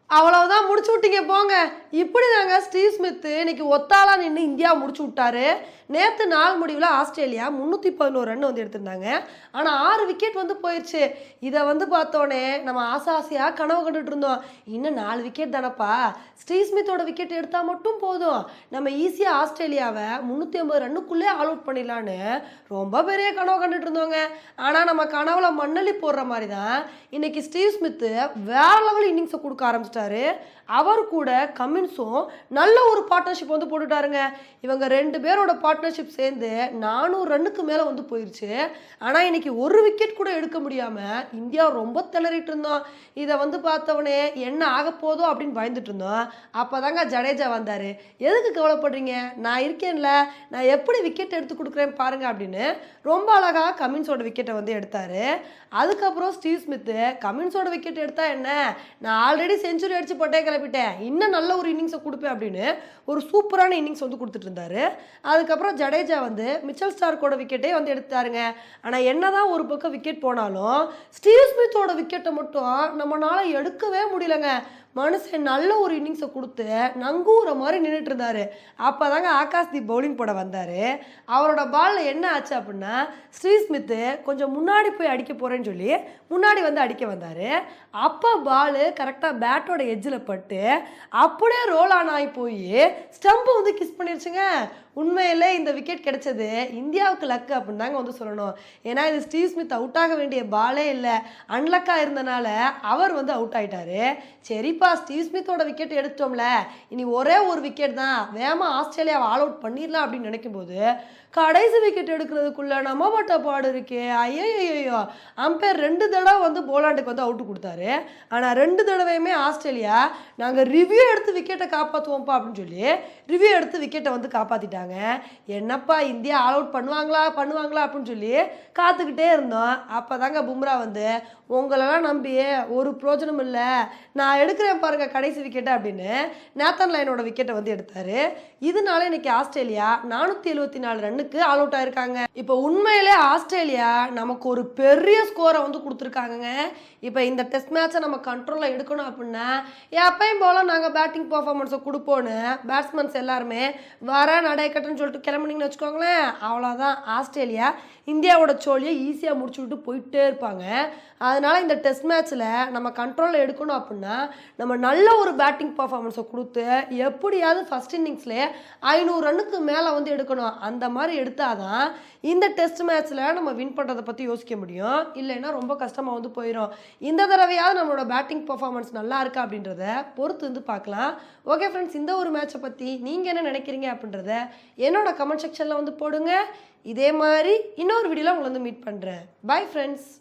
அவ்வளவுதான் முடிச்சு விட்டீங்க போங்க. இப்படி தாங்க ஸ்டீவ் ஸ்மித் இன்னைக்கு ஒத்தாளா நின்று இந்தியா முடிச்சு விட்டாரு. நேற்று நாள் முடிவில் ஆஸ்திரேலியா 311 ரன் வந்து எடுத்திருந்தாங்க. ஆனால் 6 விக்கெட் வந்து போயிடுச்சு. இதை வந்து பார்த்தோன்னே நம்ம ஆசையாக கனவு கண்டுட்டு இருந்தோம். இன்னும் 4 விக்கெட் தானப்பா, ஸ்டீவ் ஸ்மித்தோட விக்கெட் எடுத்தால் மட்டும் போதும், நம்ம ஈஸியாக ஆஸ்திரேலியாவை 350 ரன்னுக்குள்ளே ஆல் அவுட் பண்ணிடலான்னு ரொம்ப பெரிய கனவு கண்டுட்டு இருந்தோங்க. ஆனால் நம்ம கனவுல மண்ணள்ளி போடுற மாதிரி தான் இன்னைக்கு ஸ்டீவ் ஸ்மித் வேற லெவல் இன்னிங்ஸை கொடுக்க ஆரம்பிச்சிட்டாரு. அவர் கூட கமின்ஸும் நல்ல ஒரு பார்ட்னர்ஷிப் வந்து போட்டுட்டாருங்க. இவங்க 2 பேரோட பார்ட்னர்ஷிப் சேர்ந்து 400 ரன்னுக்கு மேலே வந்து போயிடுச்சு. ஆனால் இன்னைக்கு ஒரு விக்கெட் கூட எடுக்க முடியாமல் இந்தியா ரொம்ப திணறிட்டு இருந்தோம். இதை வந்து பார்த்தவனே என்ன ஆக போதோ அப்படின்னு பயந்துட்டு இருந்தோம். அப்போ தாங்க ஜடேஜா வந்தார். எதுக்கு கவலைப்படுறீங்க, நான் இருக்கேன்ல, நான் எப்படி விக்கெட் எடுத்து கொடுக்குறேன் பாருங்க அப்படின்னு ரொம்ப அழகாக கமின்ஸோட விக்கெட்டை வந்து எடுத்தார். அதுக்கப்புறம் ஸ்டீவ் ஸ்மித் கமின்ஸோட விக்கெட் எடுத்தா என்ன, நான் ஆல்ரெடி செஞ்சுரி அடிச்சு போட்டே கிளப்பிட்டேன், இன்னும் நல்ல ஒரு இன்னிங்ஸை கொடுப்பேன் அப்படின்னு ஒரு சூப்பரான இன்னிங்ஸ் வந்து கொடுத்துட்டு இருந்தாரு. அதுக்கப்புறம் ஜடேஜா வந்து மிச்சல் ஸ்டார்க்கோட விக்கெட்டே வந்து எடுத்தாருங்க. ஆனால் என்னதான் ஒரு பக்கம் விக்கெட் போனாலும் ஸ்டீவ் ஸ்மித்தோட விக்கெட்டை மட்டும் நம்மளால எடுக்கவே முடியலங்க. மனுஷன் நல்ல ஒரு இன்னிங்ஸை கொடுத்து நங்கூர மாதிரி நின்றுட்டு இருந்தாரு. அப்போ தாங்க ஆகாஷ்தீப் பவுலிங் போட வந்தார். அவரோட பாலில் என்ன ஆச்சு அப்படின்னா, ஸ்டீவ் ஸ்மித்து கொஞ்சம் முன்னாடி போய் அடிக்க போகிறேன்னு சொல்லி முன்னாடி வந்து அடிக்க வந்தார். அப்போ பால் கரெக்டாக பேட்டோட எட்ஜில் பட்டு அப்படியே ரோல் ஆன் ஆகி போய் ஸ்டம்பு வந்து கிஸ் பண்ணிருச்சுங்க. உண்மையிலே இந்த விக்கெட் கிடைச்சது இந்தியாவுக்கு லக்கு அப்படின்னு தாங்க வந்து சொல்லணும். ஏன்னா இது ஸ்டீவ் ஸ்மித் அவுட் ஆக வேண்டிய பாலே இல்லை, அன்லக்காக இருந்தனால அவர் வந்து அவுட் ஆகிட்டாரு. சரிப்பா, ஸ்டீவ் ஸ்மித்தோட விக்கெட் எடுத்தோம்ல, இனி ஒரே ஒரு விக்கெட் தான், வேமா ஆஸ்திரேலியாவை ஆல் அவுட் பண்ணிடலாம் அப்படின்னு நினைக்கும் போது கடைசி விக்கெட் எடுக்கிறதுக்குள்ள நம்ம பட்ட பாடு இருக்கே. ஐயோ, அம்பையர் 2 தடவை வந்து போலாண்டுக்கு வந்து அவுட்டு கொடுத்தாரு. ஆனால் 2 தடவையுமே ஆஸ்திரேலியா நாங்கள் ரிவ்யூ எடுத்து விக்கெட்டை காப்பாற்றுவோம்ப்பா அப்படின்னு சொல்லி ரிவ்யூ எடுத்து விக்கெட்டை வந்து காப்பாற்றிட்டாங்க. என்னப்பா இந்தியா ஆல் அவுட் பண்ணுவாங்களா அப்படின்னு சொல்லி காத்துக்கிட்டே இருந்தோம். அப்போ தாங்க பும்ரா வந்து உங்களெல்லாம் நம்பி ஒரு பிரோஜனம் இல்லை, நான் எடுக்கிறேன் பாருங்க கடைசி விக்கெட்டை அப்படின்னு நேத்தன் லைனோட விக்கெட்டை வந்து எடுத்தார். இதனால இன்னைக்கு ஆஸ்திரேலியா 474 ரன்னுக்கு ஆல் அவுட் ஆயிருக்காங்க. இப்போ உண்மையிலே ஆஸ்திரேலியா நமக்கு ஒரு பெரிய ஸ்கோரை வந்து கொடுத்துருக்காங்க. இப்போ இந்த டெஸ்ட் மேட்சை நம்ம கண்ட்ரோலில் எடுக்கணும் அப்படின்னா எப்பயும் போல நாங்கள் பேட்டிங் பர்ஃபார்மன்ஸை கொடுப்போன்னு பேட்ஸ்மேன்ஸ் எல்லாருமே வர நடைக்கட்டுன்னு சொல்லிட்டு கிளம்புனீங்கன்னு வச்சுக்கோங்களேன், அவ்வளோதான், ஆஸ்திரேலியா இந்தியாவோட சோழியை ஈஸியாக முடிச்சு விட்டு போயிட்டே இருப்பாங்க. அதனால் இந்த டெஸ்ட் மேட்ச்சில் நம்ம கண்ட்ரோலில் எடுக்கணும் அப்படின்னா நம்ம நல்ல ஒரு பேட்டிங் பர்ஃபார்மன்ஸை கொடுத்து எப்படியாவது ஃபஸ்ட் இன்னிங்ஸ்லேயே 500 ரன்னுக்கு மேலே வந்து எடுக்கணும். அந்த மாதிரி எடுத்தால் தான் இந்த டெஸ்ட் மேட்ச்சில் நம்ம வின் பண்ணுறதை பற்றி யோசிக்க முடியும். இல்லைன்னா ரொம்ப கஷ்டமாக வந்து போயிடும். இந்த தடவையாவது நம்மளோட பேட்டிங் பர்ஃபார்மன்ஸ் நல்லா இருக்கா அப்படின்றத பொறுத்து வந்து பார்க்கலாம். ஓகே ஃப்ரெண்ட்ஸ், இந்த ஒரு மேட்சை பற்றி நீங்கள் என்ன நினைக்கிறீங்க அப்படின்றத என்னோட கமெண்ட் செக்ஷனில் வந்து போடுங்க. இதே மாதிரி இன்னொரு வீடியோவில் உங்களை வந்து மீட் பண்ணுறேன். Bye friends.